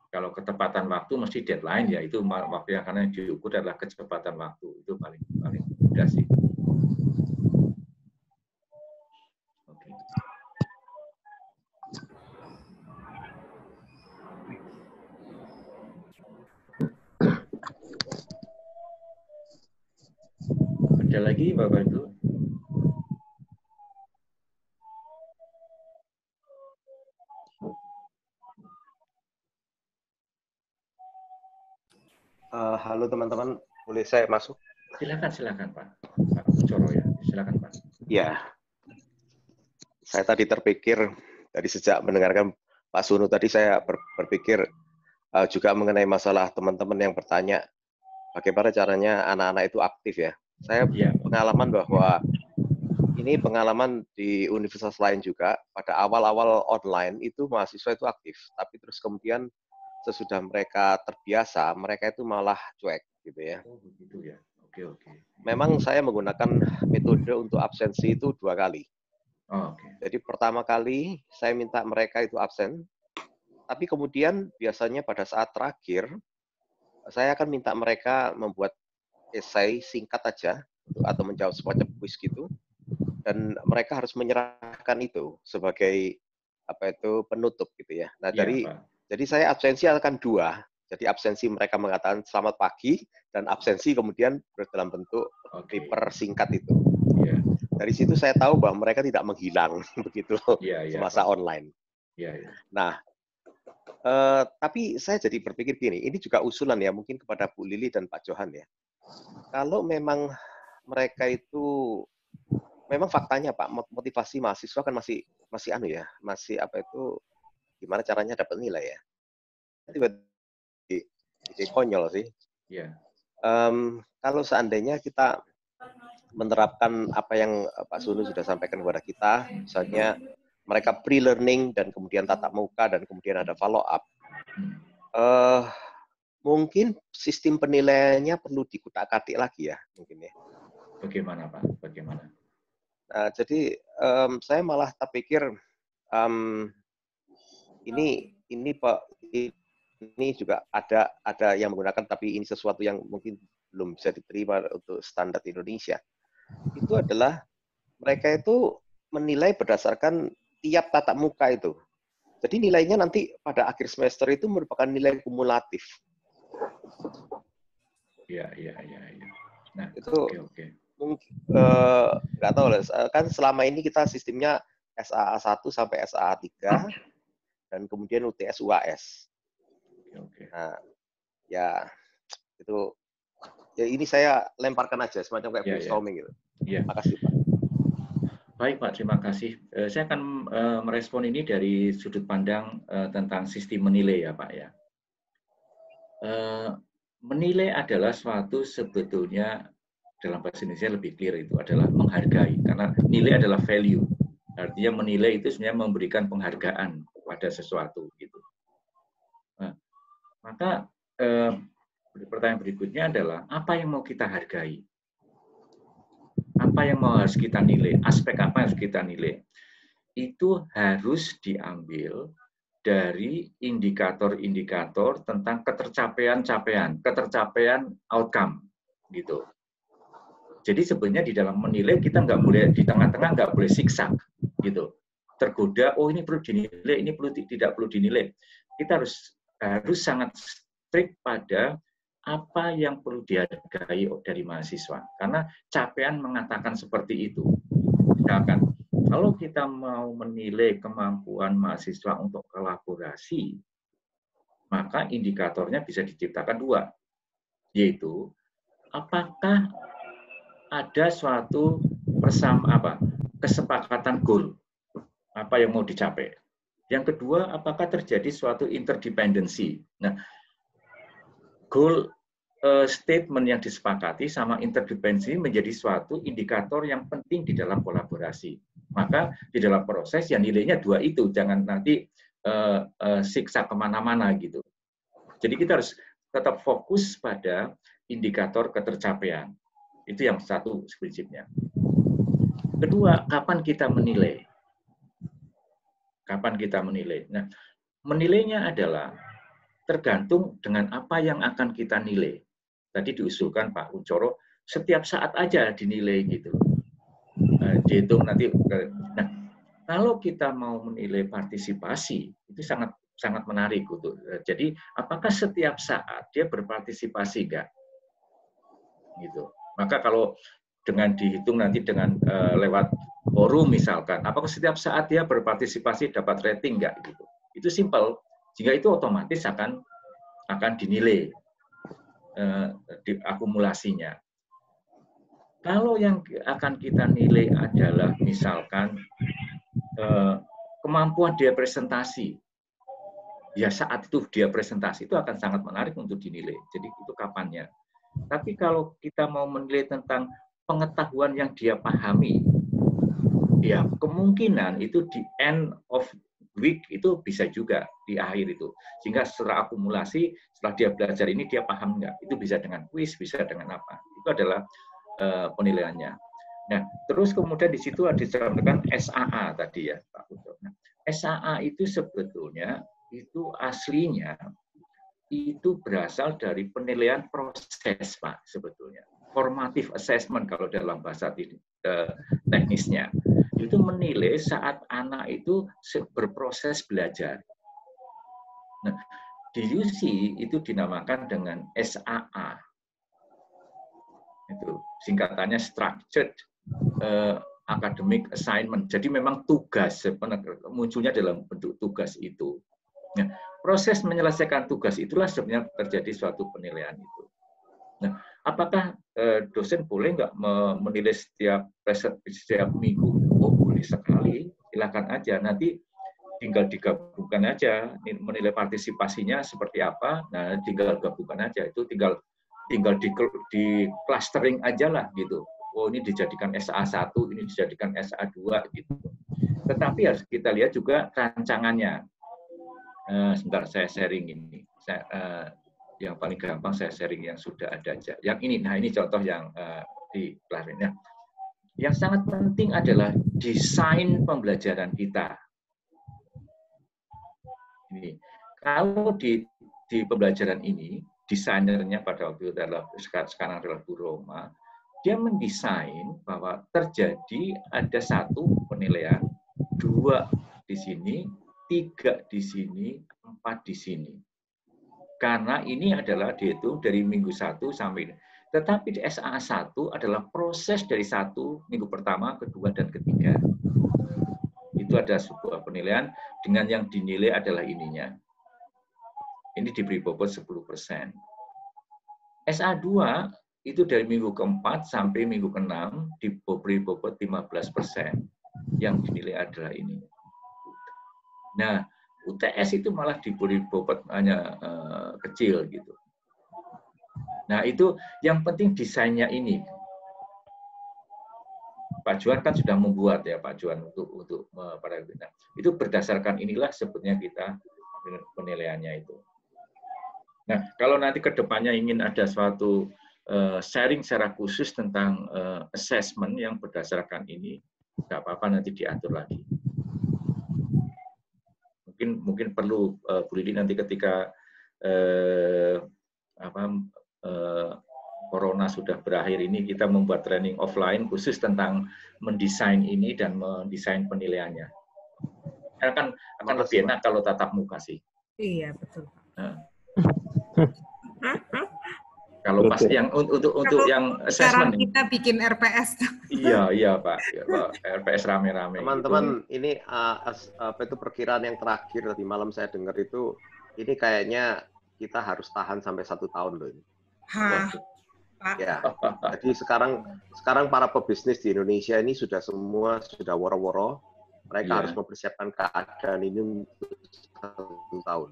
Kalau ketepatan waktu mesti deadline, ya itu waktu yang karena diukur adalah kecepatan waktu, itu paling mudah sih. Oke. Ada lagi Bapak Ibu?
Halo teman-teman, boleh saya masuk?
Silakan Pak. Pak Kucoro ya, silakan Pak.
Ya, saya tadi terpikir dari sejak mendengarkan Pak Sunu tadi saya berpikir juga mengenai masalah teman-teman yang bertanya bagaimana caranya anak-anak itu aktif ya. Saya pengalaman bahwa ini pengalaman di universitas lain juga, pada awal-awal online itu mahasiswa itu aktif, tapi terus kemudian sesudah mereka terbiasa, mereka itu malah cuek gitu ya.
Oh begitu ya. Oke.
Memang saya menggunakan metode untuk absensi itu 2 kali.
Oh, okay.
Jadi pertama kali saya minta mereka itu absen, tapi kemudian biasanya pada saat terakhir saya akan minta mereka membuat esai singkat aja atau menjawab semacam kuis gitu, dan mereka harus menyerahkan itu sebagai penutup gitu ya. Nah jadi saya absensi akan 2. Jadi absensi mereka mengatakan selamat pagi, dan absensi kemudian dalam bentuk paper singkat itu.
Yeah.
Dari situ saya tahu bahwa mereka tidak menghilang begitu semasa online. Nah, tapi saya jadi berpikir gini, ini juga usulan ya mungkin kepada Bu Lili dan Pak Johan ya. Kalau memang mereka itu, memang faktanya Pak, motivasi mahasiswa kan masih gimana caranya dapat nilai ya. Tiba-tiba konyol sih. Kalau seandainya kita menerapkan apa yang Pak Sunu sudah sampaikan kepada kita, misalnya mereka pre-learning dan kemudian tatap muka dan kemudian ada follow up, mungkin sistem penilaiannya perlu dikutak-katik lagi ya mungkin ya.
Bagaimana Pak? Bagaimana?
Nah, jadi saya malah terpikir ini Pak, ini juga ada yang menggunakan, tapi ini sesuatu yang mungkin belum bisa diterima untuk standar Indonesia. Itu adalah mereka itu menilai berdasarkan tiap tatap muka itu. Jadi nilainya nanti pada akhir semester itu merupakan nilai kumulatif.
Iya. Nah,
itu
oke.
Mungkin nggak tahu lah. Kan selama ini kita sistemnya SAA 1 sampai SAA 3 dan kemudian UTS UAS.
Oke.
Nah, ya itu ya ini saya lemparkan aja semacam kayak brainstorming gitu.
Iya.
Makasih Pak.
Baik Pak, terima kasih. Saya akan merespon ini dari sudut pandang tentang sistem menilai ya Pak ya. Menilai adalah suatu sebetulnya dalam bahasa Indonesia lebih clear itu adalah menghargai, karena nilai adalah value. Artinya menilai itu sebenarnya memberikan penghargaan pada sesuatu gitu. Nah, maka pertanyaan berikutnya adalah apa yang mau kita hargai? Apa yang harus kita nilai? Aspek apa yang harus kita nilai? Itu harus diambil dari indikator-indikator tentang ketercapaian outcome, gitu. Jadi sebenarnya di dalam menilai kita nggak boleh di tengah-tengah nggak boleh siksak, gitu. Tergoda, oh ini perlu dinilai, ini tidak perlu dinilai. Kita harus sangat strict pada apa yang perlu dihargai dari mahasiswa. Karena capaian mengatakan seperti itu. Misalkan, kalau kita mau menilai kemampuan mahasiswa untuk kolaborasi, maka indikatornya bisa diciptakan dua, yaitu apakah ada suatu kesepakatan goal, apa yang mau dicapai. Yang kedua, apakah terjadi suatu interdependency. Nah, goal statement yang disepakati sama interdependency menjadi suatu indikator yang penting di dalam kolaborasi. Maka di dalam proses yang nilainya dua itu, jangan nanti siksa kemana-mana gitu. Jadi kita harus tetap fokus pada indikator ketercapaian. Itu yang satu prinsipnya. Kedua, kapan kita menilai? Kapan kita menilai? Nah, menilainya adalah tergantung dengan apa yang akan kita nilai. Tadi diusulkan Pak Kuncoro, setiap saat aja dinilai gitu. Dihitung nanti. Nah, kalau kita mau menilai partisipasi, itu sangat menarik gitu. Jadi, apakah setiap saat dia berpartisipasi enggak? Gitu. Maka kalau dengan dihitung nanti dengan lewat forum misalkan, apakah setiap saat dia berpartisipasi dapat rating enggak gitu. Itu simple. Sehingga itu otomatis akan dinilai di akumulasinya. Kalau yang akan kita nilai adalah misalkan kemampuan dia presentasi, ya saat itu dia presentasi itu akan sangat menarik untuk dinilai. Jadi itu kapannya. Tapi kalau kita mau menilai tentang pengetahuan yang dia pahami, ya kemungkinan itu di end of week itu bisa juga di akhir itu. Sehingga setelah akumulasi, setelah dia belajar ini dia paham nggak? Itu bisa dengan kuis, bisa dengan apa? Itu adalah penilaiannya. Nah, terus kemudian di situ ada disampaikan SAA tadi ya, Pak Kuncoro. Nah, SAA itu sebetulnya itu aslinya itu berasal dari penilaian proses, Pak, sebetulnya. Formative assessment kalau dalam bahasa teknisnya. Itu menilai saat anak itu berproses belajar. Nah, di UC itu dinamakan dengan SAA. Itu singkatannya Structured Academic Assignment. Jadi memang tugas munculnya dalam bentuk tugas itu. Nah, proses menyelesaikan tugas itulah sebenarnya terjadi suatu penilaian itu. Nah, apakah dosen boleh nggak menilai setiap minggu? Oh, boleh sekali. Silakan aja. Nanti tinggal digabungkan aja menilai partisipasinya seperti apa. Nah, tinggal gabungkan aja. Itu tinggal di clustering aja lah gitu. Oh, ini dijadikan SA1, ini dijadikan SA2 gitu. Tetapi harus kita lihat juga rancangannya. Sebentar saya sharing ini. Yang paling gampang saya sharing yang sudah ada aja. Yang ini, nah ini contoh yang di kelasnya. Yang sangat penting adalah desain pembelajaran kita. Ini, kalau di pembelajaran ini, desainernya pada waktu itu adalah sekarang adalah Bu Roma, dia mendesain bahwa terjadi ada 1 penilaian, 2 di sini, 3 di sini, 4 di sini. Karena ini adalah dihitung dari minggu 1 sampai, tetapi di SA1 adalah proses dari 1 minggu pertama, kedua, dan ketiga. Itu ada sebuah penilaian dengan yang dinilai adalah ininya. Ini diberi bobot 10%. SA2 itu dari minggu ke-4 sampai minggu ke-6 diberi bobot 15%. Yang dinilai adalah ini. Nah, UTS itu malah diberi bobot hanya kecil gitu. Nah, itu yang penting desainnya ini. Pak Juan kan sudah membuat ya Pak Juan untuk para kita. Itu berdasarkan inilah sebetulnya kita penilaiannya itu. Nah, kalau nanti ke depannya ingin ada suatu sharing secara khusus tentang assessment yang berdasarkan ini, nggak apa-apa nanti diatur lagi. Mungkin perlu Bu Lili nanti ketika Corona sudah berakhir ini kita membuat training offline khusus tentang mendesain ini dan mendesain penilaiannya. Akan lebih enak kalau tatap muka sih.
Iya betul.
Nah. Kalau pas yang untuk yang assessment
kita bikin RPS.
Iya Pak, RPS rame-rame.
Teman-teman, gitu. Ini apa itu perkiraan yang terakhir tadi malam saya dengar itu, ini kayaknya kita harus tahan sampai 1 tahun loh ini. Ya, jadi sekarang para pebisnis di Indonesia ini sudah woro-woro, mereka harus mempersiapkan keadaan ini untuk 1 tahun.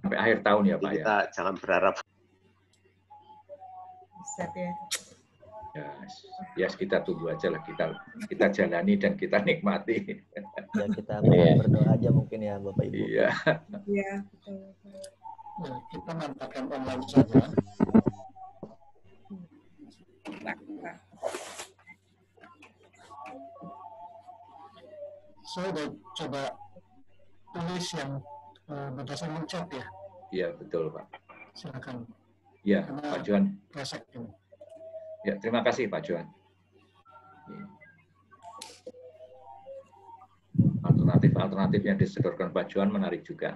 Sampai akhir tahun ya Pak.
Kita jangan berharap.
Ya kita tunggu aja lah, kita jalani dan kita nikmati.
Ya kita berdoa aja mungkin ya Bapak Ibu.
Iya.
Iya betul.
Ya, kita manfaatkan online saja. Saya udah coba tulis yang berdasarkan chat ya.
Iya betul Pak.
Silakan.
Ya Pak Juan.
Ini.
Ya terima kasih Pak Juan. Alternatif yang disodorkan Pak Juan menarik juga.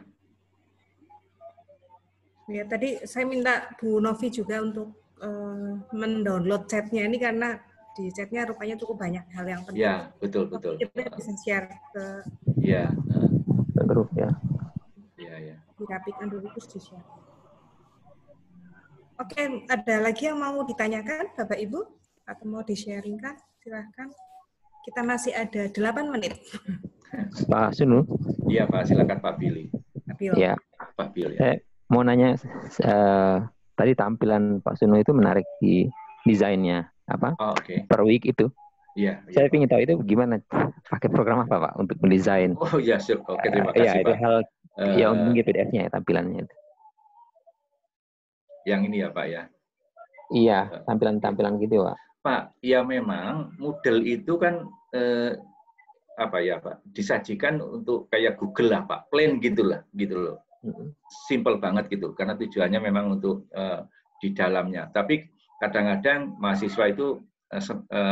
Ya tadi saya minta Bu Novi juga untuk mendownload chatnya ini karena di chatnya rupanya cukup banyak hal yang penting.
Ya betul.
Kita bisa share ke
grup ya.
Iya. Dirapikan dulu terus di share. Oke, ada lagi yang mau ditanyakan Bapak Ibu atau mau di-sharingkan? Silahkan. Kita masih ada 8 menit.
Pak Sunu.
Iya Pak, silakan Pak Billy.
Ya.
Pak Billy.
Saya mau nanya, tadi tampilan Pak Sunu itu menarik di desainnya apa? Per week itu.
Iya.
Saya ingin tahu itu gimana, pakai program apa Pak untuk mendesain?
Oh iya, oke terima kasih
ya,
Pak.
Itu hal yang mungkin PDF-nya tampilannya itu.
Yang ini ya Pak ya?
Iya, tampilan-tampilan gitu Pak.
Pak, ya memang model itu kan Pak, disajikan untuk kayak Google lah Pak, plain gitu loh. Simple banget gitu, karena tujuannya memang untuk di dalamnya. Tapi kadang-kadang mahasiswa itu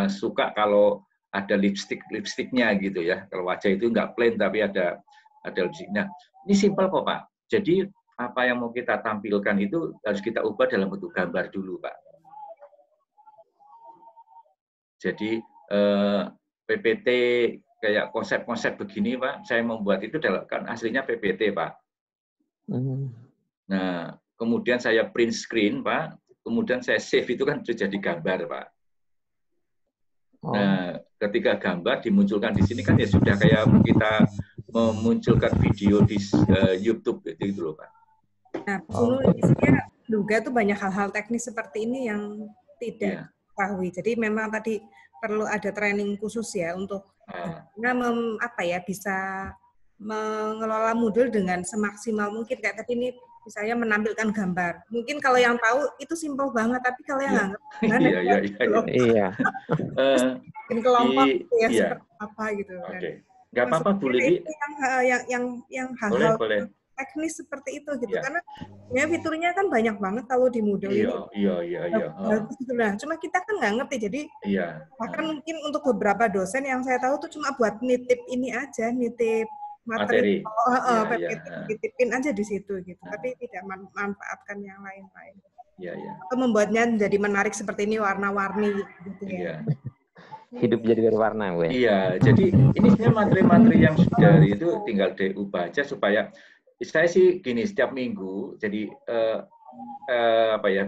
suka kalau ada lipstiknya gitu ya. Kalau wajah itu nggak plain tapi ada lipstik. Nah, ini simple kok Pak. Jadi apa yang mau kita tampilkan itu harus kita ubah dalam bentuk gambar dulu, Pak. Jadi PPT kayak konsep-konsep begini, Pak, saya membuat itu kan aslinya PPT, Pak. Nah, kemudian saya print screen, Pak. Kemudian saya save itu kan sudah jadi gambar, Pak. Nah, ketika gambar dimunculkan di sini kan ya sudah kayak kita memunculkan video di YouTube gitu loh, Pak.
Nah, penulisnya juga tuh banyak hal-hal teknis seperti ini yang tidak diketahui. Jadi memang tadi perlu ada training khusus ya untuk bisa mengelola Moodle dengan semaksimal mungkin. Kayak tadi ini misalnya menampilkan gambar. Mungkin kalau yang tahu itu simpel banget, tapi kalau yang nggak ngerti,
iya.
Bikin kelompok ya seperti apa gitu.
Oke, nggak apa-apa Bu Lili.
Yang hal-hal teknis seperti itu gitu. Karena ya fiturnya kan banyak banget kalau di Moodle ini.
Iya.
Nah, cuma kita kan nggak ngerti. Jadi bahkan mungkin untuk beberapa dosen yang saya tahu tuh cuma buat nitip ini aja, nitip materi. Ditipin aja di situ gitu. Tapi tidak memanfaatkan yang lain-lain. Atau membuatnya jadi menarik seperti ini, warna-warni gitu ya.
Hidup jadi berwarna, gue.
Iya, jadi ini sebenarnya materi-materi yang sudah itu tinggal diubah aja supaya saya sih gini, setiap minggu jadi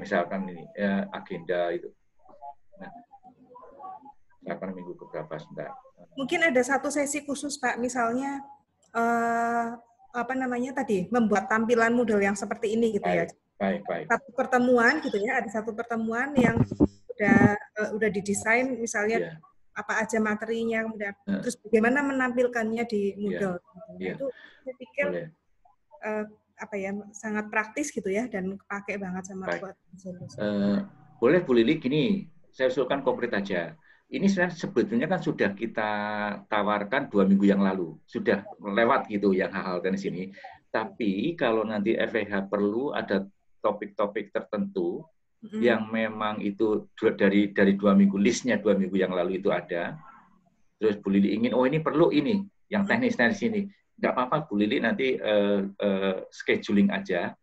misalkan ini agenda itu. Nah, misalkan minggu keberapa sebentar.
Mungkin ada satu sesi khusus, Pak, misalnya membuat tampilan Moodle yang seperti ini gitu ya.
Baik.
Satu pertemuan gitu ya, ada satu pertemuan yang udah didesain misalnya apa aja materinya, kemudian terus bagaimana menampilkannya di Moodle. Itu saya pikir sangat praktis gitu ya dan kepake banget sama buat
boleh Bu Lili gini, saya usulkan konkret aja. Ini sebetulnya kan sudah kita tawarkan 2 minggu yang lalu, sudah lewat gitu yang hal-hal dari sini. Tapi kalau nanti FEH perlu ada topik-topik tertentu yang memang itu dari 2 minggu, listnya 2 minggu yang lalu itu ada. Terus Bu Lili ingin, ini perlu ini, yang teknis-teknis ini. Nggak apa-apa Bu Lili nanti scheduling aja.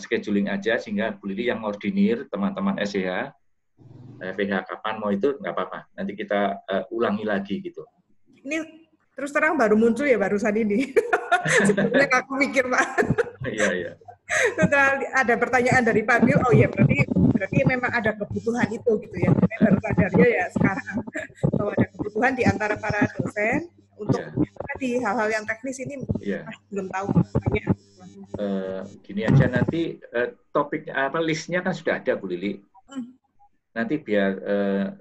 Scheduling aja sehingga Bu Lili yang ngordinir teman-teman SEH, FEH kapan mau itu nggak apa-apa. Nanti kita ulangi lagi gitu.
Ini terus terang baru muncul ya barusan ini. Sebenarnya aku mikir Pak.
Iya.
Setelah ada pertanyaan dari Pak Bill, berarti memang ada kebutuhan itu gitu ya. Saya baru sadarnya ya sekarang bahwa ada kebutuhan di antara para dosen untuk tadi hal-hal yang teknis ini belum tahu banyak.
Gini aja nanti topiknya listnya kan sudah ada Bu Lili. Nanti biar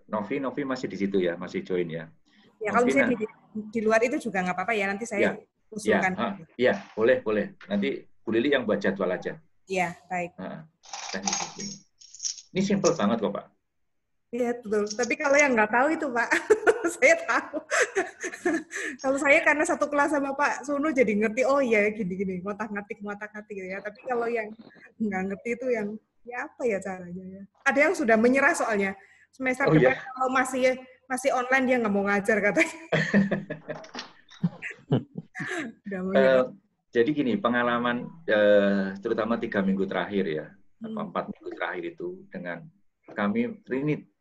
Novi masih di situ ya, masih join ya.
Ya kalau misalnya di luar itu juga nggak apa-apa ya, nanti saya usulkan.
Iya, boleh. Nanti Bu Lili yang buat jadwal aja.
Iya, baik.
Ini simple banget kok, Pak.
Iya, betul. Tapi kalau yang nggak tahu itu, Pak, saya tahu. Kalau saya karena satu kelas sama Pak Sunu jadi ngerti, oh iya gini-gini, ngotak-ngatik gitu ya. Tapi kalau yang nggak ngerti itu yang, ya apa ya caranya ya. Ada yang sudah menyerah soalnya. Semester depan kalau masih online dia nggak mau ngajar katanya.
Jadi gini, pengalaman terutama 3 minggu terakhir ya, 4 minggu terakhir itu dengan kami,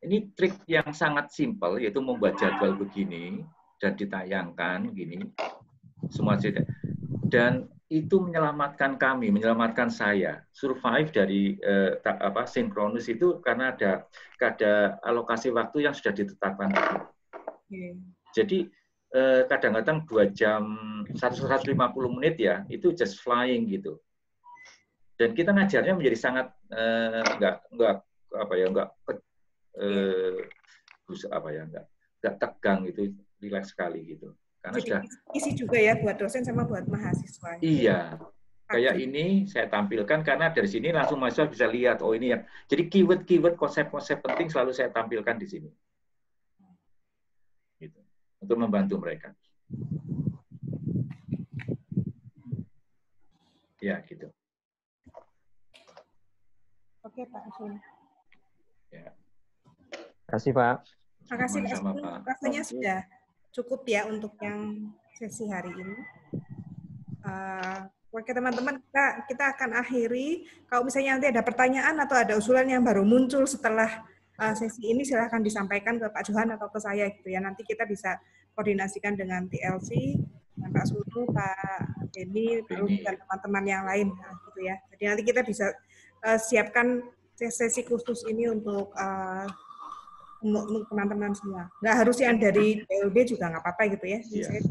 ini trik yang sangat simpel, yaitu membuat jadwal begini dan ditayangkan gini, semua cerita. Dan itu menyelamatkan kami, menyelamatkan saya, survive dari sinkronus itu karena ada alokasi waktu yang sudah ditetapkan. Jadi kadang-kadang 2 jam 150 menit ya itu just flying gitu, dan kita ngajarnya menjadi sangat nggak tegang gitu, rileks sekali gitu karena
jadi,
sudah
isi juga ya buat dosen sama buat mahasiswa.
Iya, kayak ini saya tampilkan karena dari sini langsung mahasiswa bisa lihat ini ya, jadi keyword konsep-konsep penting selalu saya tampilkan di sini gitu, untuk membantu mereka. Ya, gitu.
Oke, Pak Asun.
Ya.
Terima kasih, Pak.
Terima kasih, Pak Asun. Rasanya sudah cukup ya untuk yang sesi hari ini. Oke, teman-teman, kita akan akhiri. Kalau misalnya nanti ada pertanyaan atau ada usulan yang baru muncul setelah sesi ini, silahkan disampaikan ke Pak Johan atau ke saya gitu ya. Nanti kita bisa koordinasikan dengan TLC, dengan Pak Sunu, Pak Denny, dan teman-teman yang lain gitu ya. Jadi nanti kita bisa siapkan sesi khusus ini untuk teman-teman semua. Nggak harus yang dari DLB juga nggak apa-apa gitu ya. Misalnya